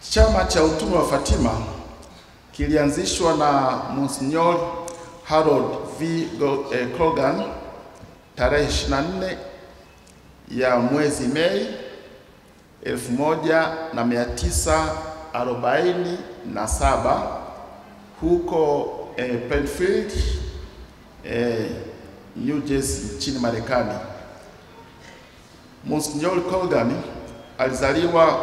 Chama cha utume wa Fatima kilianzishwa na Monsignor Harold V. Colgan tarehe 24 ya mwezi Mei 1947 huko Penfield, New Jersey nchini Marekani. Monsignor Colgan alizaliwa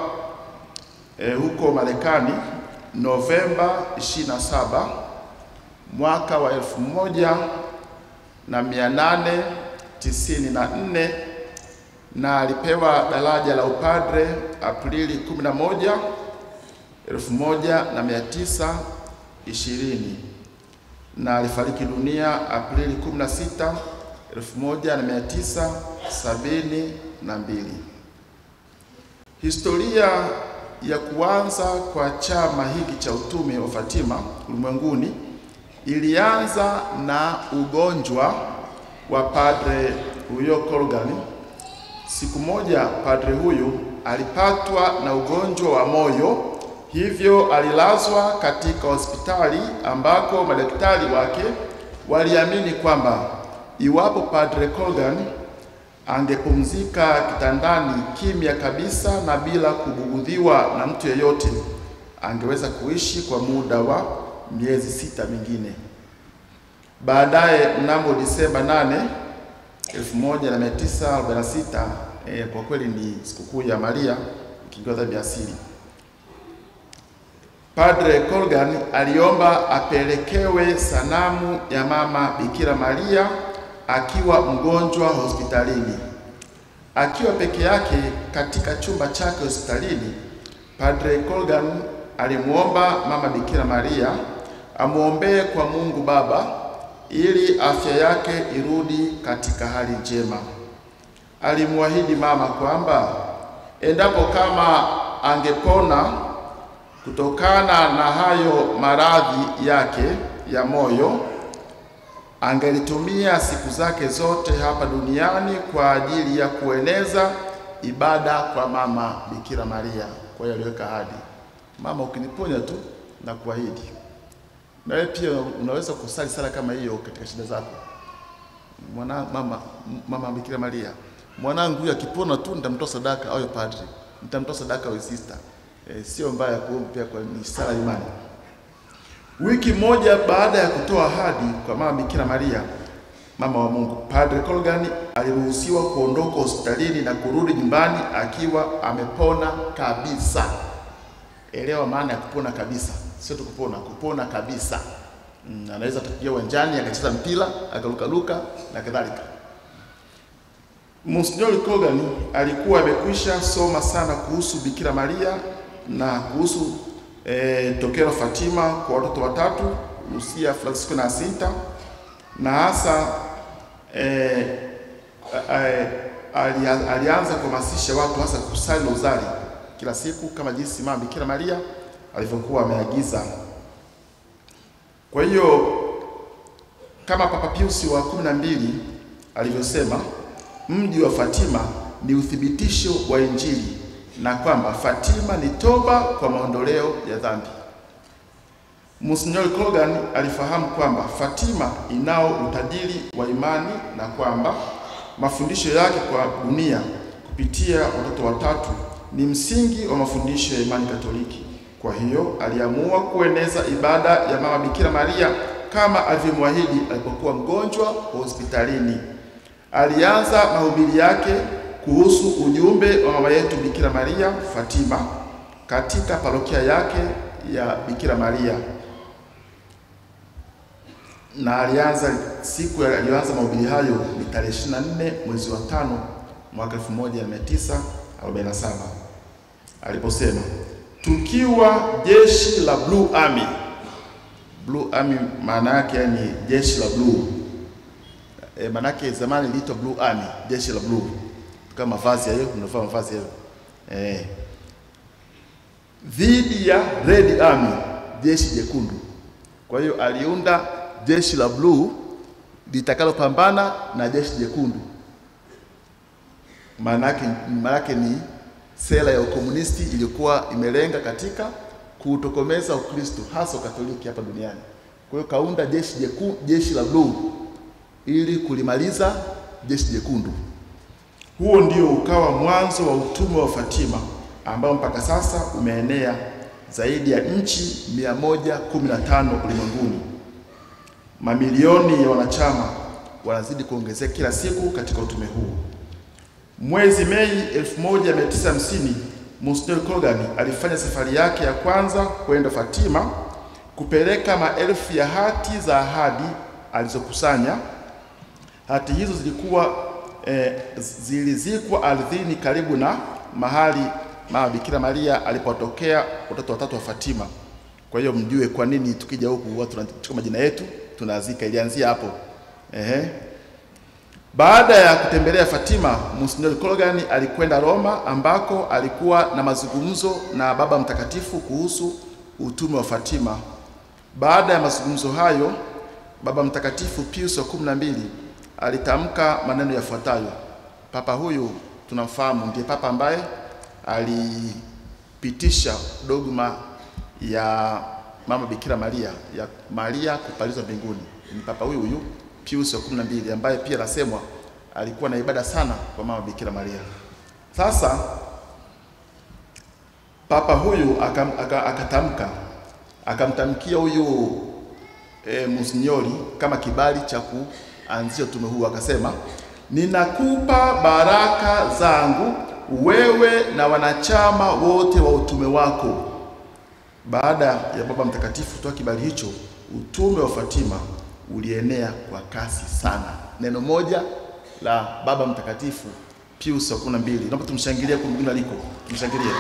huko Marekani Novemba 27 mwaka wa 1894 na alipewa daraja la upadre Aprili 11, 1920 na alifariki dunia Aprili 16, 1972. Historia ya kuanza kwa chama hiki cha utume wa Fatima ulimwenguni ilianza na ugonjwa wa padre huyo Colgan. Siku moja padre huyu alipatwa na ugonjwa wa moyo, hivyo alilazwa katika hospitali ambako madaktari wake waliamini kwamba iwapo padre Colgan angepumzika kitandani kimya kabisa na bila kubugudhiwa na mtu yeyote, angeweza kuishi kwa muda wa miezi 6 mingine. Baadaye mnamo Disemba 8, 1946, kwa kweli ni sikukuu ya Maria ikiingia dhambi asili, Padre Colgan aliomba apelekewe sanamu ya Mama Bikira Maria akiwa mgonjwa hospitalini. Akiwa peke yake katika chumba chake hospitalini, Padre Colgan alimuomba Mama Bikira Maria amuombee kwa Mungu Baba ili afya yake irudi katika hali njema. Alimuahidi mama kwamba endapo kama angepona kutokana na hayo maradhi yake ya moyo, angelitumia siku zake zote hapa duniani kwa ajili ya kueneza ibada kwa Mama Bikira Maria. Kwa hiyo aliweka ahadi, mama, ukiniponya tu na kuahidi. Na wewe pia unaweza kusali sala kama hiyo katika shida zako. Mama Bikira Maria, mwanangu huyu akipona tu nitamtoa sadaka au padri, nitamtoa sadaka au sister. Sio mbaya kuomba pia kwa sala imani. Wiki moja baada ya kutoa ahadi kwa Mama Bikira Maria, mama wa Mungu, Padre Colgan aliruhusiwa kuondoka hospitalini na kurudi nyumbani akiwa amepona kabisa. Elewa maana ya kupona kabisa, sio tu kupona kabisa. Anaweza kutoka uwanjani akacheza mpira, akarukaruka na kadhalika. Monsignor Colgan alikuwa amekwisha soma sana kuhusu Bikira Maria na kuhusu tokeo la Fatima kwa watoto watatu, Lucia, Francisco na Jacinta, na hasa alianza kuhamasisha watu hasa kusali rozari kila siku kama jinsi Mama Bikira Maria alivyokuwa ameagiza. Kwa hiyo kama Papa Pius wa 12 alivyosema, mji wa Fatima ni uthibitisho wa Injili na kwamba Fatima ni toba kwa maondoleo ya dhambi. Monsignor Colgan alifahamu kwamba Fatima inao utajiri wa imani na kwamba mafundisho yake kwa dunia kupitia watoto watatu ni msingi wa mafundisho ya imani Katoliki. Kwa hiyo aliamua kueneza ibada ya Mama Bikira Maria kama alivyomwahidi alipokuwa mgonjwa hospitalini. Alianza mahubiri yake kuhusu ujumbe wa mama yetu Bikira Maria Fatima katika parokia yake ya Bikira Maria, na alianza mahubiri hayo ni tarehe 24 mwezi wa 5 mwaka 1947 aliposema, tukiwa jeshi la Blue Army. Blue Army maana yake ni jeshi la blue. Maana yake zamani iliitwa Blue Army, jeshi la blue. Kama mavazi hayo, unavaa mavazi hayo. Dhidi ya Red Army, jeshi jekundu. Kwa hiyo aliunda jeshi la blue litakalopambana na jeshi jekundu. Maana yake ni sera ya ukomunisti iliyokuwa imelenga katika kutokomeza Ukristo hasa Katoliki hapa duniani. Kwa hiyo kaunda jeshi la blue ili kulimaliza jeshi jekundu. Huo ndio ukawa mwanzo wa utume wa Fatima ambao mpaka sasa umeenea zaidi ya nchi 115 ulimwenguni. Mamilioni ya wanachama wanazidi kuongezeka kila siku katika utume huu. Mwezi Mei 1950, Monsignor Colgan alifanya safari yake ya kwanza kwenda Fatima kupeleka maelfu ya hati za ahadi alizokusanya. Hati hizo zilizikwa ardhini karibu na mahali Mama Bikira Maria alipotokea watoto watatu wa Fatima. Kwa hiyo mjue kwa nini tukija huku watu tunachukua majina yetu tunazika, ilianzia hapo. Baada ya kutembelea Fatima, Monsignor Colgan alikwenda Roma ambako alikuwa na mazungumzo na Baba Mtakatifu kuhusu utume wa Fatima. Baada ya mazungumzo hayo, Baba Mtakatifu Pius wa 12 alitamka maneno yafuatayo. Papa huyu tunamfahamu, ndiye papa ambaye alipitisha dogma ya Mama Bikira Maria, ya Maria kupalizwa mbinguni. Ni papa huyu Pius wa 12 ambaye pia nasemwa alikuwa na ibada sana kwa Mama Bikira Maria. Sasa papa huyu akamtamkia huyu Monsignori kama kibali cha kuanzisha utume huu, akasema, ninakupa baraka zangu wewe na wanachama wote wa utume wako. Baada ya Baba Mtakatifu kutoa kibali hicho, utume wa Fatima ulienea kwa kasi sana. Neno moja la Baba Mtakatifu Pius wa 12. Naomba tumshangilie kwa mwingine aliko. Tumshangilie.